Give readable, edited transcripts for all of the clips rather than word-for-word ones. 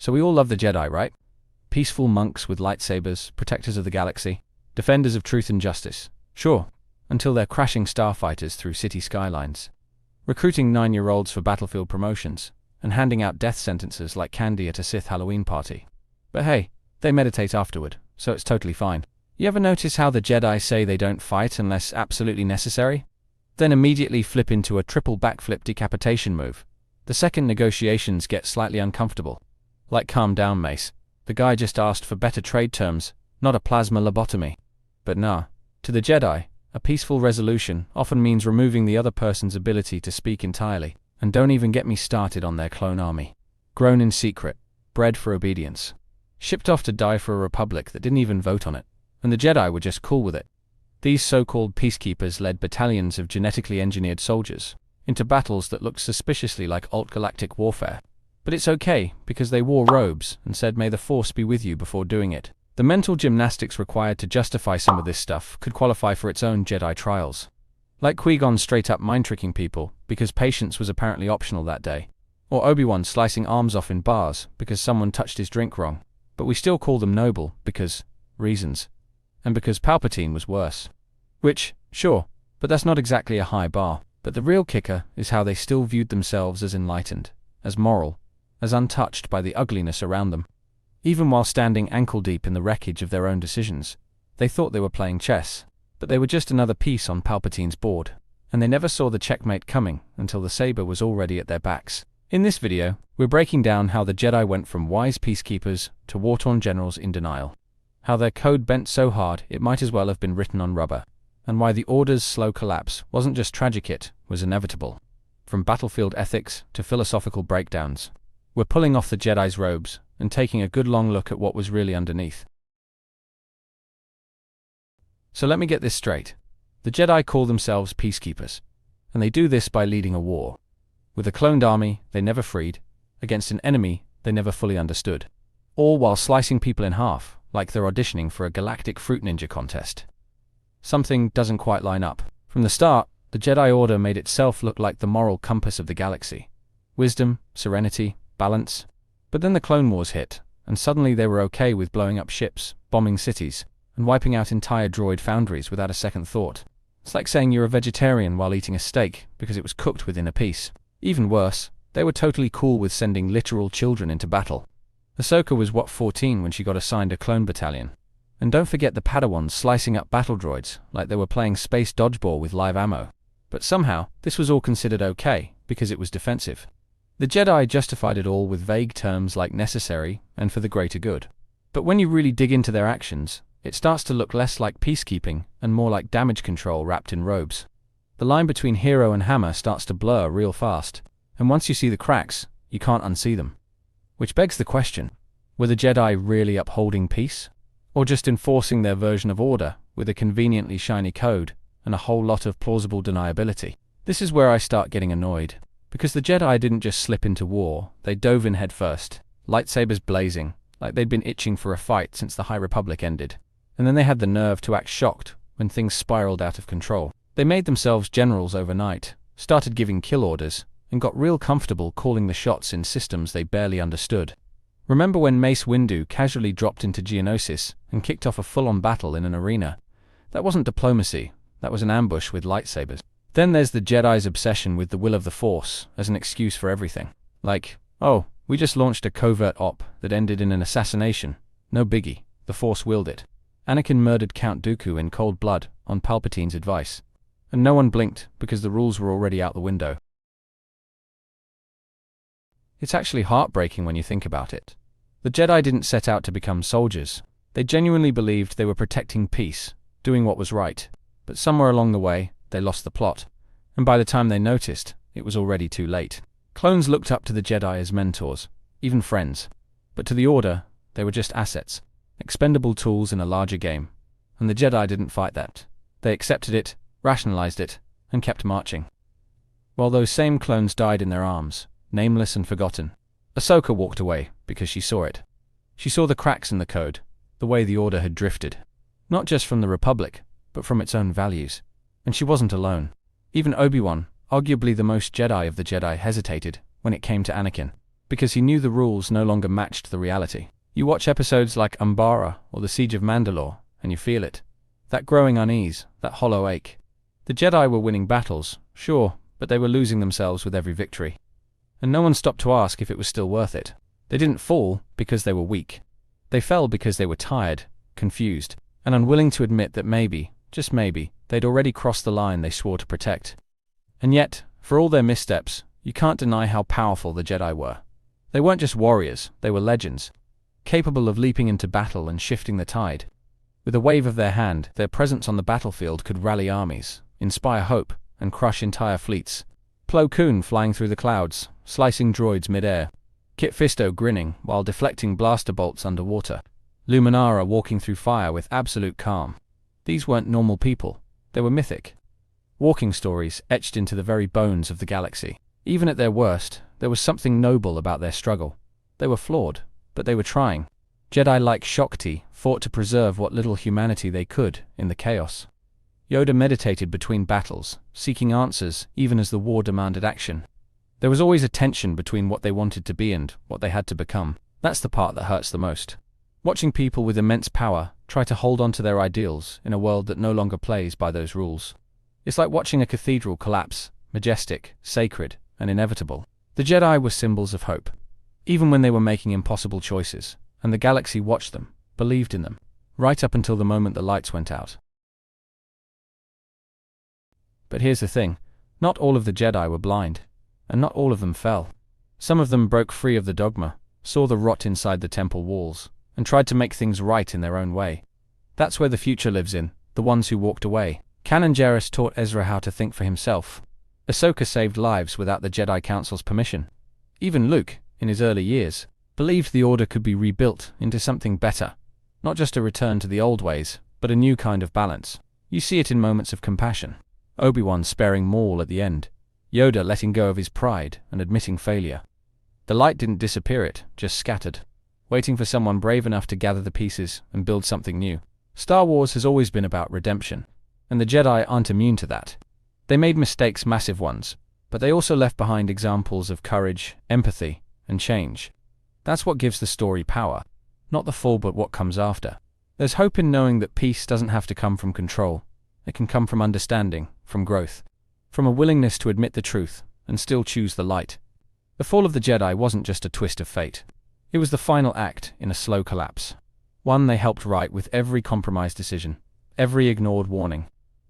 So we all love the Jedi, right? Peaceful monks with lightsabers, protectors of the galaxy, defenders of truth and justice. Sure, until they're crashing starfighters through city skylines, recruiting 9-year-olds for battlefield promotions, and handing out death sentences like candy at a Sith Halloween party. But hey, they meditate afterward, so it's totally fine. You ever notice how the Jedi say they don't fight unless absolutely necessary? Then immediately flip into a triple backflip decapitation move. The second negotiations get slightly uncomfortable. Like, calm down, Mace. The guy just asked for better trade terms, not a plasma lobotomy. But nah, to the Jedi, a peaceful resolution often means removing the other person's ability to speak entirely. And don't even get me started on their clone army. Grown in secret, bred for obedience, shipped off to die for a republic that didn't even vote on it. And the Jedi were just cool with it. These so-called peacekeepers led battalions of genetically engineered soldiers into battles that looked suspiciously like alt-galactic warfare. But it's okay, because they wore robes and said, "May the Force be with you," before doing it. The mental gymnastics required to justify some of this stuff could qualify for its own Jedi trials. Like Qui-Gon straight-up mind-tricking people because patience was apparently optional that day. Or Obi-Wan slicing arms off in bars because someone touched his drink wrong. But we still call them noble because reasons. And because Palpatine was worse. Which, sure, but that's not exactly a high bar. But the real kicker is how they still viewed themselves as enlightened, as moral, as untouched by the ugliness around them. Even while standing ankle-deep in the wreckage of their own decisions, they thought they were playing chess. But they were just another piece on Palpatine's board, and they never saw the checkmate coming until the saber was already at their backs. In this video, we're breaking down how the Jedi went from wise peacekeepers to war-torn generals in denial. How their code bent so hard it might as well have been written on rubber. And why the Order's slow collapse wasn't just tragic, it was inevitable. From battlefield ethics to philosophical breakdowns, we're pulling off the Jedi's robes and taking a good long look at what was really underneath. So let me get this straight. The Jedi call themselves peacekeepers, and they do this by leading a war. With a cloned army they never freed, against an enemy they never fully understood. All while slicing people in half, like they're auditioning for a galactic fruit ninja contest. Something doesn't quite line up. From the start, the Jedi Order made itself look like the moral compass of the galaxy. Wisdom, serenity, balance. But then the Clone Wars hit, and suddenly they were okay with blowing up ships, bombing cities, and wiping out entire droid foundries without a second thought. It's like saying you're a vegetarian while eating a steak because it was cooked within a piece. Even worse, they were totally cool with sending literal children into battle. Ahsoka was 14 when she got assigned a clone battalion. And don't forget the Padawans slicing up battle droids like they were playing space dodgeball with live ammo. But somehow, this was all considered okay because it was defensive. The Jedi justified it all with vague terms like necessary and for the greater good. But when you really dig into their actions, it starts to look less like peacekeeping and more like damage control wrapped in robes. The line between hero and hammer starts to blur real fast, and once you see the cracks, you can't unsee them. Which begs the question, were the Jedi really upholding peace? Or just enforcing their version of order with a conveniently shiny code and a whole lot of plausible deniability? This is where I start getting annoyed, because the Jedi didn't just slip into war, they dove in head first, lightsabers blazing, like they'd been itching for a fight since the High Republic ended. And then they had the nerve to act shocked when things spiraled out of control. They made themselves generals overnight, started giving kill orders, and got real comfortable calling the shots in systems they barely understood. Remember when Mace Windu casually dropped into Geonosis and kicked off a full-on battle in an arena? That wasn't diplomacy, that was an ambush with lightsabers. Then there's the Jedi's obsession with the will of the Force as an excuse for everything. Like, oh, we just launched a covert op that ended in an assassination. No biggie, the Force willed it. Anakin murdered Count Dooku in cold blood on Palpatine's advice. And no one blinked because the rules were already out the window. It's actually heartbreaking when you think about it. The Jedi didn't set out to become soldiers. They genuinely believed they were protecting peace, doing what was right. But somewhere along the way, they lost the plot. And by the time they noticed, it was already too late. Clones looked up to the Jedi as mentors, even friends. But to the Order, they were just assets, expendable tools in a larger game. And the Jedi didn't fight that. They accepted it, rationalized it, and kept marching. While those same clones died in their arms, nameless and forgotten, Ahsoka walked away because she saw it. She saw the cracks in the code, the way the Order had drifted. Not just from the Republic, but from its own values. And she wasn't alone. Even Obi-Wan, arguably the most Jedi of the Jedi, hesitated when it came to Anakin. because he knew the rules no longer matched the reality. You watch episodes like IMMORAL or The Siege of Mandalore, and you feel it. That growing unease, that hollow ache. The Jedi were winning battles, sure, but they were losing themselves with every victory. And no one stopped to ask if it was still worth it. They didn't fall because they were weak. They fell because they were tired, confused, and unwilling to admit that maybe, just maybe, they'd already crossed the line they swore to protect. And yet, for all their missteps, you can't deny how powerful the Jedi were. They weren't just warriors, they were legends, capable of leaping into battle and shifting the tide. With a wave of their hand, their presence on the battlefield could rally armies, inspire hope, and crush entire fleets. Plo Koon flying through the clouds, slicing droids mid-air. Kit Fisto grinning while deflecting blaster bolts underwater. Luminara walking through fire with absolute calm. These weren't normal people, they were mythic. Walking stories etched into the very bones of the galaxy. Even at their worst, there was something noble about their struggle. They were flawed, but they were trying. Jedi like Shakti fought to preserve what little humanity they could in the chaos. Yoda meditated between battles, seeking answers even as the war demanded action. There was always a tension between what they wanted to be and what they had to become. That's the part that hurts the most. Watching people with immense power try to hold on to their ideals in a world that no longer plays by those rules. It's like watching a cathedral collapse, majestic, sacred, and inevitable. The Jedi were symbols of hope. Even when they were making impossible choices, and the galaxy watched them, believed in them, right up until the moment the lights went out. But here's the thing, not all of the Jedi were blind, and not all of them fell. Some of them broke free of the dogma, saw the rot inside the temple walls, and tried to make things right in their own way. That's where the future lives in, the ones who walked away. Kanan Jarrus taught Ezra how to think for himself. Ahsoka saved lives without the Jedi Council's permission. Even Luke, in his early years, believed the Order could be rebuilt into something better. Not just a return to the old ways, but a new kind of balance. You see it in moments of compassion. Obi-Wan sparing Maul at the end. Yoda letting go of his pride and admitting failure. The light didn't disappear, it just scattered, waiting for someone brave enough to gather the pieces and build something new. Star Wars has always been about redemption, and the Jedi aren't immune to that. They made mistakes, massive ones, but they also left behind examples of courage, empathy, and change. That's what gives the story power. Not the fall, but what comes after. There's hope in knowing that peace doesn't have to come from control. It can come from understanding, from growth, from a willingness to admit the truth and still choose the light. The fall of the Jedi wasn't just a twist of fate. It was the final act in a slow collapse. One they helped right with every compromised decision, every ignored warning,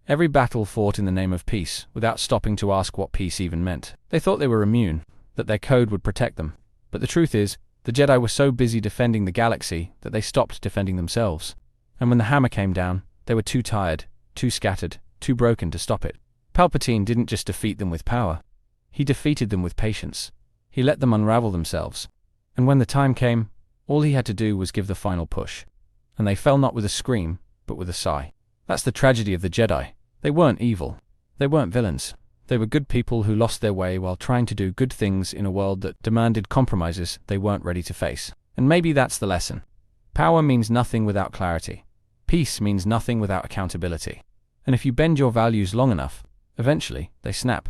every battle fought in the name of peace without stopping to ask what peace even meant. They thought they were immune, that their code would protect them. But the truth is, the Jedi were so busy defending the galaxy that they stopped defending themselves. And when the hammer came down, they were too tired, too scattered, too broken to stop it. Palpatine didn't just defeat them with power. He defeated them with patience. He let them unravel themselves. And when the time came, all he had to do was give the final push. And they fell not with a scream, but with a sigh. That's the tragedy of the Jedi. They weren't evil. They weren't villains. They were good people who lost their way while trying to do good things in a world that demanded compromises they weren't ready to face. And maybe that's the lesson. Power means nothing without clarity. Peace means nothing without accountability. And if you bend your values long enough, eventually they snap.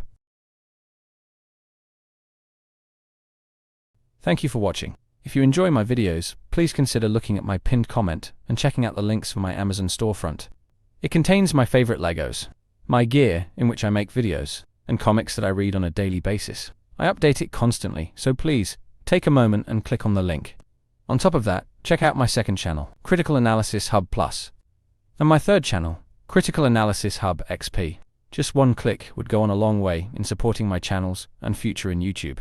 Thank you for watching. If you enjoy my videos, please consider looking at my pinned comment and checking out the links for my Amazon storefront. It contains my favorite Legos, my gear in which I make videos, and comics that I read on a daily basis. I update it constantly, so please take a moment and click on the link. On top of that, check out my second channel, Critical Analysis Hub Plus, and my third channel, Critical Analysis Hub XP. Just one click would go on a long way in supporting my channels and future in YouTube.